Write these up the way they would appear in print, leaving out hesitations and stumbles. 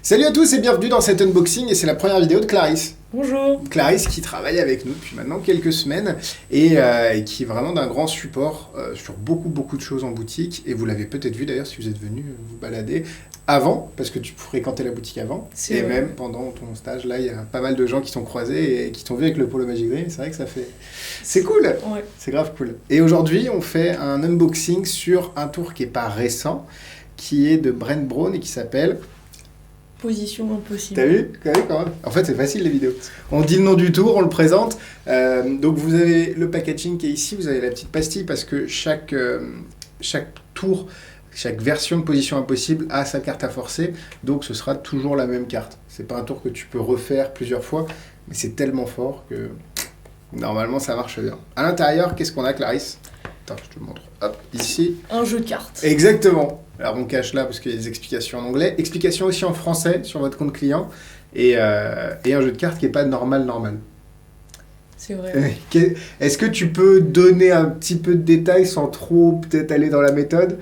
Salut à tous et bienvenue dans cet unboxing et c'est la première vidéo de Clarisse. Bonjour. Clarisse qui travaille avec nous depuis maintenant quelques semaines et qui est vraiment d'un grand support sur beaucoup de choses en boutique. Et vous l'avez peut-être vu d'ailleurs si vous êtes venu vous balader avant, parce que tu fréquentais la boutique avant. Et vrai. Même pendant ton stage, là il y a pas mal de gens qui t'ont croisé et qui t'ont vu avec le polo Magic Green. C'est vrai que ça fait... C'est cool. Ouais. C'est grave cool. Et aujourd'hui on fait un unboxing sur un tour qui n'est pas récent, qui est de Brent Brown et qui s'appelle... Position impossible. T'as vu quand même. En fait, c'est facile les vidéos. On dit le nom du tour, on le présente. Donc vous avez le packaging qui est ici, vous avez la petite pastille parce que chaque tour, chaque version de Position impossible a sa carte à forcer. Donc ce sera toujours la même carte. C'est pas un tour que tu peux refaire plusieurs fois, mais c'est tellement fort que normalement ça marche bien. À l'intérieur, qu'est-ce qu'on a, Clarisse ? Attends, je te montre. Hop, ici. Un jeu de cartes. Exactement. Alors on cache là parce qu'il y a des explications en anglais. Explications aussi en français sur votre compte client. Et un jeu de cartes qui n'est pas normal. C'est vrai. Est-ce que tu peux donner un petit peu de détails sans trop peut-être aller dans la méthode ?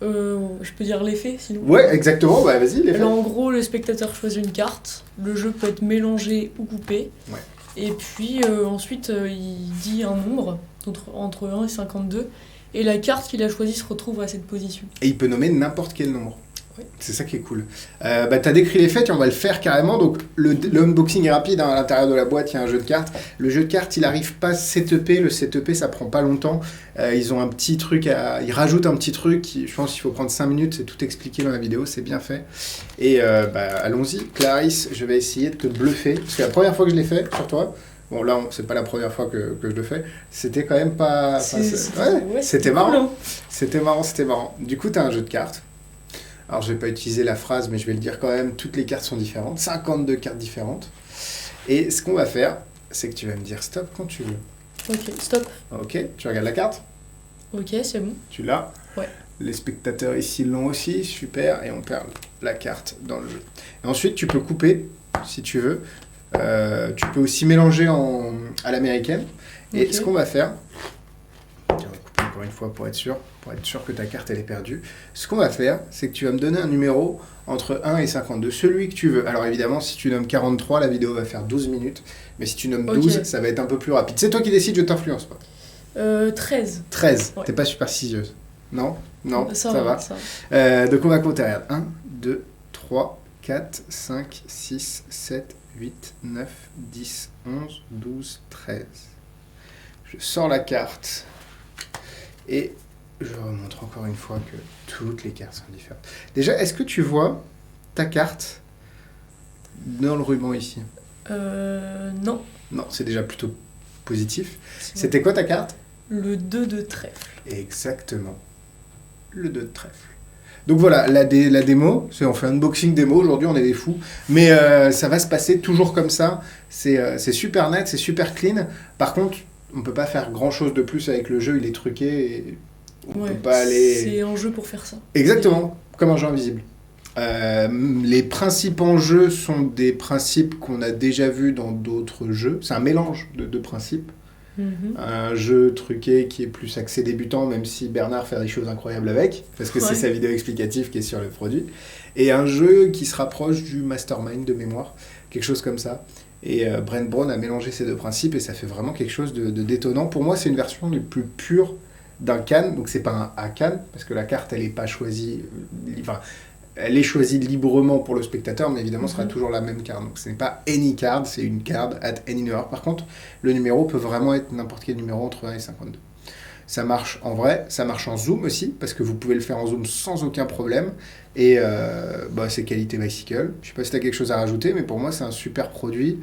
Je peux dire l'effet sinon. Ouais, exactement. Bah, vas-y, l'effet. Alors, en gros, le spectateur choisit une carte. Le jeu peut être mélangé ou coupé. Ouais. Et puis ensuite, il dit un nombre entre 1 et 52. Et la carte qu'il a choisie se retrouve à cette position. Et il peut nommer n'importe quel nombre. Oui. C'est ça qui est cool. T'as décrit les faits et on va le faire carrément. Donc l'unboxing est rapide. À l'intérieur de la boîte, il y a un jeu de cartes. Le jeu de cartes, il n'arrive pas setupé. Le setupé, ça prend pas longtemps. Ils ont un petit truc ils rajoutent un petit truc. Je pense qu'il faut prendre 5 minutes. C'est tout expliqué dans la vidéo. C'est bien fait. Et allons-y. Clarisse, je vais essayer de te bluffer. Parce que la première fois que je l'ai fait sur toi... Bon, là, c'est pas la première fois que je le fais. C'était quand même pas... C'était marrant. Cool, hein. C'était marrant. Du coup, tu as un jeu de cartes. Alors, je vais pas utiliser la phrase, mais je vais le dire quand même. Toutes les cartes sont différentes. 52 cartes différentes. Et ce qu'on va faire, c'est que tu vas me dire stop quand tu veux. Ok, stop. Ok, tu regardes la carte. Ok, c'est bon. Tu l'as. Ouais. Les spectateurs ici l'ont aussi. Super. Et on perd la carte dans le jeu. Et ensuite, tu peux couper, si tu veux. Tu peux aussi mélanger à l'américaine. Et Okay. ce qu'on va faire, on va couper encore une fois pour être sûr que ta carte elle est perdue. Ce qu'on va faire, c'est que tu vas me donner un numéro entre 1 et 52, celui que tu veux. Alors évidemment, si tu nommes 43, la vidéo va faire 12 minutes. Mais si tu nommes 12, ça va être un peu plus rapide. C'est toi qui décides, je t'influence pas. 13. 13, ouais. T'es pas superstitieuse. Non, ça va. va. Donc on va compter, regarde. 1, 2, 3, 4, 5, 6, 7, 8, 9, 10, 11, 12, 13. Je sors la carte et je remontre encore une fois que toutes les cartes sont différentes. Déjà, est-ce que tu vois ta carte dans le ruban ici ? Non. Non, c'est déjà plutôt positif. C'était quoi ta carte ? Le 2 de trèfle. Exactement. Le 2 de trèfle. Donc voilà, la démo, on fait un unboxing démo, aujourd'hui on est des fous, mais ça va se passer toujours comme ça, c'est super net, c'est super clean. Par contre, on ne peut pas faire grand chose de plus avec le jeu, il est truqué et on peut pas aller... C'est un jeu pour faire ça. Exactement, comme un jeu invisible. Les principes en jeu sont des principes qu'on a déjà vus dans d'autres jeux, c'est un mélange de principes. Un jeu truqué qui est plus axé débutant, même si Bernard fait des choses incroyables avec, parce que c'est sa vidéo explicative qui est sur le produit, et un jeu qui se rapproche du mastermind de mémoire, quelque chose comme ça. Et Brent Brown a mélangé ces deux principes et ça fait vraiment quelque chose de détonnant. Pour moi, c'est une version les plus pure d'un can, donc c'est pas un A-can, parce que la carte elle est pas choisie, elle est choisie librement pour le spectateur, mais évidemment, ce sera toujours la même carte. Donc, ce n'est pas any card, c'est une card at any number. Par contre, le numéro peut vraiment être n'importe quel numéro entre 1 et 52. Ça marche en vrai, ça marche en zoom aussi, parce que vous pouvez le faire en zoom sans aucun problème. Et c'est qualité bicycle. Je ne sais pas si tu as quelque chose à rajouter, mais pour moi, c'est un super produit.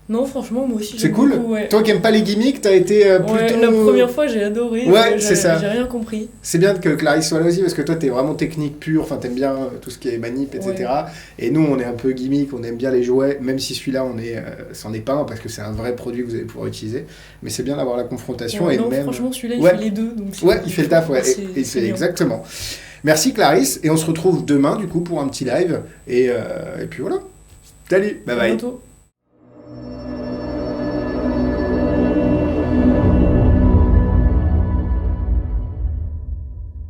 Non, franchement, moi aussi. C'est cool. Beaucoup, ouais. Toi qui n'aimes pas les gimmicks, t'as été plutôt... Ouais, la première fois, j'ai adoré. Ouais, c'est ça. J'ai rien compris. C'est bien que Clarisse soit là aussi, parce que toi, t'es vraiment technique pure, enfin, t'aimes bien tout ce qui est manip, etc. Ouais. Et nous, on est un peu gimmick, on aime bien les jouets, même si celui-là, c'en est pas un, parce que c'est un vrai produit que vous allez pouvoir utiliser. Mais c'est bien d'avoir la confrontation. Ouais, et non, même... franchement, celui-là, il fait les deux. Donc il fait le taf, ouais. Et c'est exactement. Merci Clarisse, et on se retrouve demain, du coup, pour un petit live. Et puis voilà. Salut, bye bye. À bientôt.